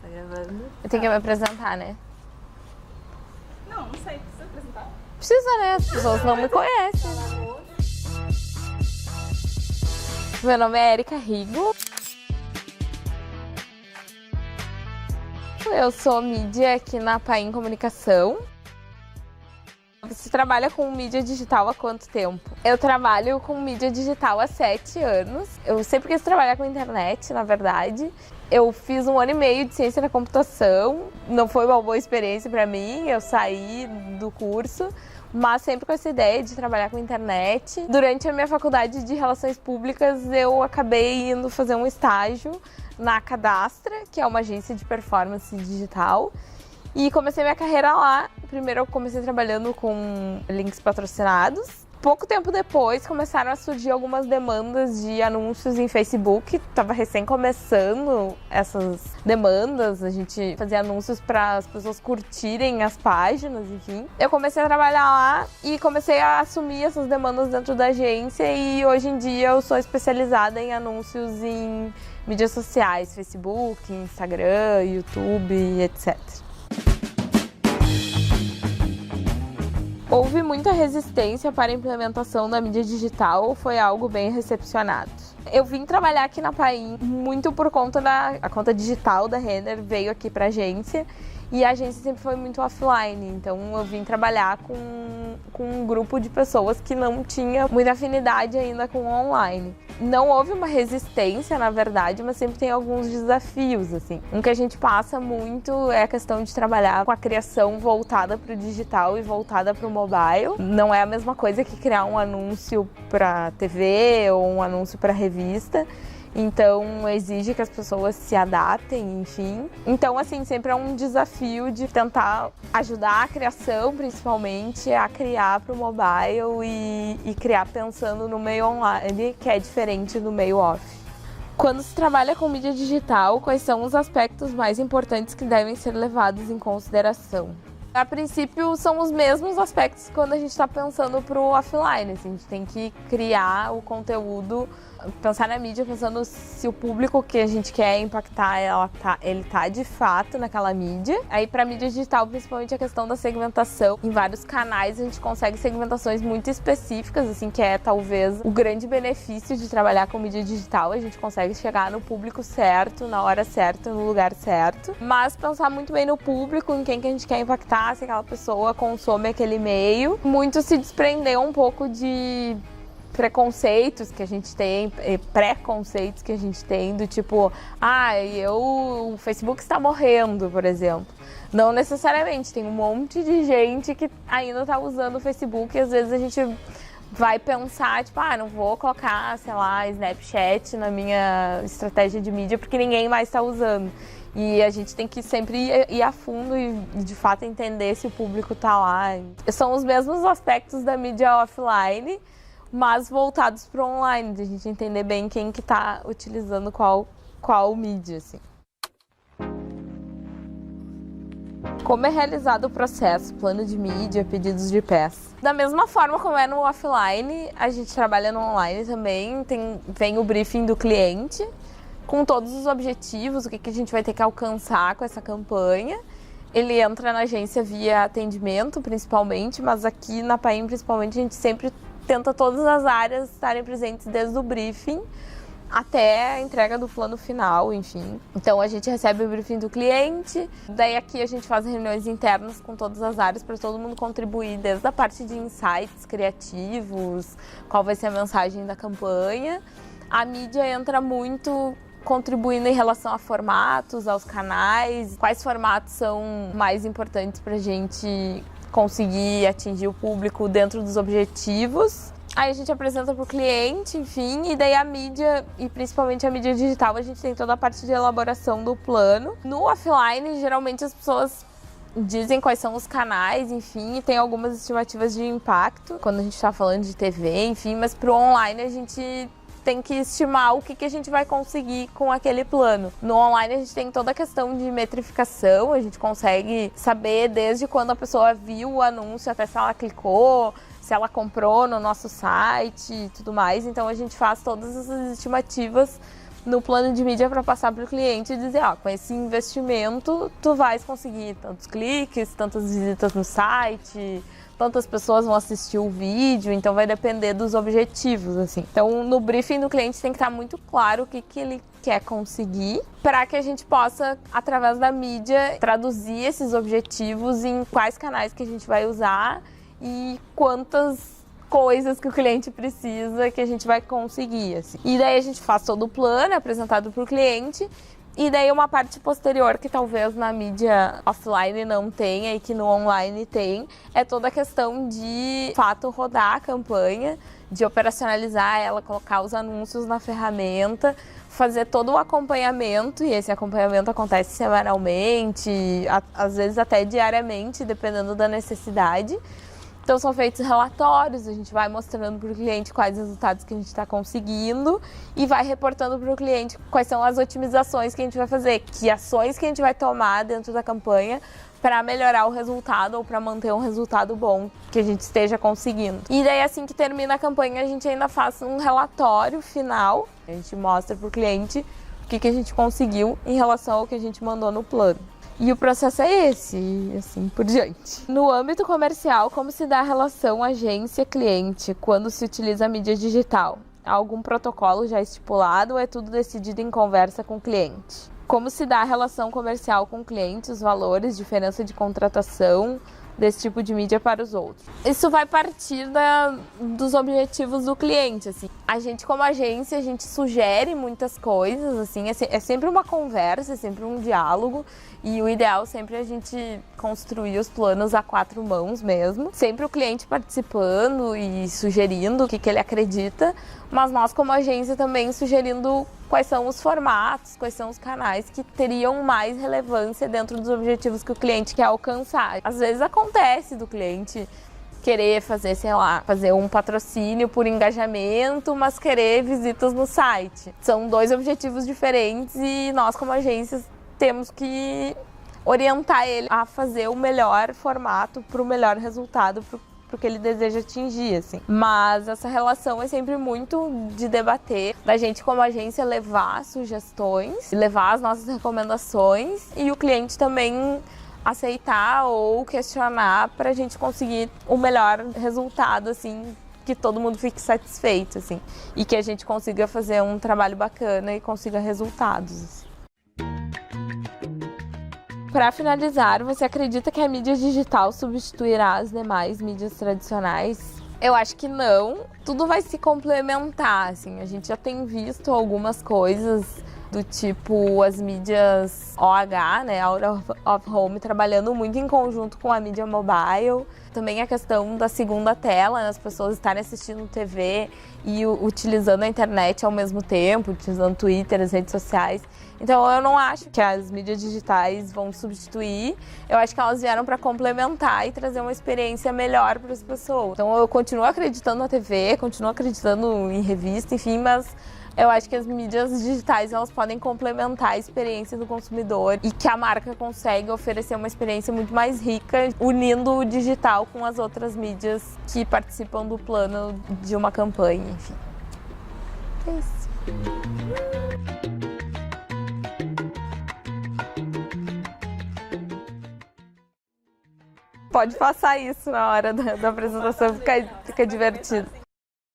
Tá gravando? Eu tenho que me apresentar, né? Não sei, precisa apresentar. Precisa, né? As pessoas não me conhecem. Meu nome é Erika Rigo. Eu sou mídia aqui na Paim Comunicação. Você trabalha com mídia digital há quanto tempo? Eu trabalho com mídia digital há 7 anos. Eu sempre quis trabalhar com internet, na verdade. Eu fiz 1 ano e meio de ciência da computação. Não foi uma boa experiência para mim, eu saí do curso, mas sempre com essa ideia de trabalhar com internet. Durante a minha faculdade de Relações Públicas, eu acabei indo fazer um estágio na Cadastra, que é uma agência de performance digital. E comecei minha carreira lá. Primeiro eu comecei trabalhando com links patrocinados. Pouco tempo depois começaram a surgir algumas demandas de anúncios em Facebook. Estava recém começando essas demandas. A gente fazia anúncios para as pessoas curtirem as páginas, enfim. Eu comecei a trabalhar lá e comecei a assumir essas demandas dentro da agência. E hoje em dia eu sou especializada em anúncios em mídias sociais, Facebook, Instagram, YouTube, etc. Houve muita resistência para a implementação da mídia digital, foi algo bem recepcionado. Eu vim trabalhar aqui na Paim muito por conta a conta digital da Renner veio aqui para a agência e a agência sempre foi muito offline, então eu vim trabalhar com um grupo de pessoas que não tinha muita afinidade ainda com o online. Não houve uma resistência, na verdade, mas sempre tem alguns desafios, assim. Um que a gente passa muito é a questão de trabalhar com a criação voltada para o digital e voltada para o mobile. Não é a mesma coisa que criar um anúncio para TV ou um anúncio para revista. Então, exige que as pessoas se adaptem, enfim. Então, assim, sempre é um desafio de tentar ajudar a criação, principalmente, a criar para o mobile e criar pensando no meio online, que é diferente do meio off. Quando se trabalha com mídia digital, quais são os aspectos mais importantes que devem ser levados em consideração? A princípio, são os mesmos aspectos quando a gente está pensando para o offline. Assim, a gente tem que criar o conteúdo, pensar na mídia, pensando se o público que a gente quer impactar, ele tá de fato naquela mídia. Aí, para mídia digital, principalmente a questão da segmentação. Em vários canais, a gente consegue segmentações muito específicas, assim, que é talvez o grande benefício de trabalhar com mídia digital. A gente consegue chegar no público certo, na hora certa, no lugar certo. Mas pensar muito bem no público, em quem que a gente quer impactar, se aquela pessoa consome aquele meio. Muito se desprender um pouco de preconceitos que a gente tem, preconceitos que a gente tem, do tipo, o Facebook está morrendo, por exemplo. Não necessariamente, tem um monte de gente que ainda está usando o Facebook e às vezes a gente vai pensar, tipo, não vou colocar, sei lá, Snapchat na minha estratégia de mídia porque ninguém mais está usando. E a gente tem que sempre ir a fundo e, de fato, entender se o público está lá. São os mesmos aspectos da mídia offline, mas voltados para o online, de a gente entender bem quem que está utilizando qual mídia, assim. Como é realizado o processo, plano de mídia, pedidos de peça? Da mesma forma como é no offline, a gente trabalha no online também, vem o briefing do cliente, com todos os objetivos, o que a gente vai ter que alcançar com essa campanha. Ele entra na agência via atendimento, principalmente, mas aqui na Paim, principalmente, a gente sempre tenta todas as áreas estarem presentes desde o briefing até a entrega do plano final, enfim. Então a gente recebe o briefing do cliente, daí aqui a gente faz reuniões internas com todas as áreas para todo mundo contribuir, desde a parte de insights criativos, qual vai ser a mensagem da campanha. A mídia entra muito contribuindo em relação a formatos, aos canais, quais formatos são mais importantes para a gente conseguir atingir o público dentro dos objetivos. Aí a gente apresenta para o cliente, enfim, e daí a mídia, e principalmente a mídia digital, a gente tem toda a parte de elaboração do plano. No offline, geralmente as pessoas dizem quais são os canais, enfim, e tem algumas estimativas de impacto, quando a gente está falando de TV, enfim, mas para o online a gente tem que estimar o que a gente vai conseguir com aquele plano. No online a gente tem toda a questão de metrificação, a gente consegue saber desde quando a pessoa viu o anúncio até se ela clicou, se ela comprou no nosso site e tudo mais. Então a gente faz todas essas estimativas no plano de mídia para passar para o cliente e dizer, ó, com esse investimento tu vais conseguir tantos cliques, tantas visitas no site, tantas pessoas vão assistir o vídeo, então vai depender dos objetivos, assim. Então, no briefing do cliente tem que estar muito claro o que ele quer conseguir para que a gente possa, através da mídia, traduzir esses objetivos em quais canais que a gente vai usar e quantas coisas que o cliente precisa que a gente vai conseguir, assim. E daí a gente faz todo o plano apresentado para o cliente. E daí uma parte posterior que talvez na mídia offline não tenha e que no online tem, é toda a questão de, fato, rodar a campanha, de operacionalizar ela, colocar os anúncios na ferramenta, fazer todo o acompanhamento, e esse acompanhamento acontece semanalmente, às vezes até diariamente, dependendo da necessidade. Então são feitos relatórios, a gente vai mostrando para o cliente quais resultados que a gente está conseguindo e vai reportando para o cliente quais são as otimizações que a gente vai fazer, que ações que a gente vai tomar dentro da campanha para melhorar o resultado ou para manter um resultado bom que a gente esteja conseguindo. E daí assim que termina a campanha a gente ainda faz um relatório final, a gente mostra para o cliente o que a gente conseguiu em relação ao que a gente mandou no plano. E o processo é esse, e assim por diante. No âmbito comercial, como se dá a relação agência-cliente quando se utiliza a mídia digital? Há algum protocolo já estipulado ou é tudo decidido em conversa com o cliente? Como se dá a relação comercial com o cliente, os valores, diferença de contratação desse tipo de mídia para os outros? Isso vai partir dos objetivos do cliente, assim. A gente, como agência, a gente sugere muitas coisas, assim, é sempre uma conversa, é sempre um diálogo, e o ideal sempre é a gente construir os planos a 4 mãos mesmo, sempre o cliente participando e sugerindo o que ele acredita, mas nós, como agência, também sugerindo quais são os formatos, quais são os canais que teriam mais relevância dentro dos objetivos que o cliente quer alcançar. Às vezes acontece do cliente querer fazer, sei lá, fazer um patrocínio por engajamento, mas querer visitas no site. São 2 objetivos diferentes e nós, como agências, temos que orientar ele a fazer o melhor formato para o melhor resultado, para o que ele deseja atingir, assim. Mas essa relação é sempre muito de debater, da gente como agência levar sugestões, levar as nossas recomendações e o cliente também aceitar ou questionar para a gente conseguir o melhor resultado, assim, que todo mundo fique satisfeito, assim, e que a gente consiga fazer um trabalho bacana e consiga resultados, assim. Para finalizar, você acredita que a mídia digital substituirá as demais mídias tradicionais? Eu acho que não. Tudo vai se complementar, assim. A gente já tem visto algumas coisas do tipo as mídias OH, né, Out of Home, trabalhando muito em conjunto com a mídia mobile. Também a questão da segunda tela, né, as pessoas estarem assistindo TV e utilizando a internet ao mesmo tempo, utilizando Twitter, as redes sociais. Então eu não acho que as mídias digitais vão substituir, eu acho que elas vieram para complementar e trazer uma experiência melhor para as pessoas. Então eu continuo acreditando na TV, continuo acreditando em revista, enfim, mas eu acho que as mídias digitais elas podem complementar a experiência do consumidor e que a marca consegue oferecer uma experiência muito mais rica, unindo o digital com as outras mídias que participam do plano de uma campanha, enfim. É isso. Pode passar isso na hora da apresentação, fica divertido.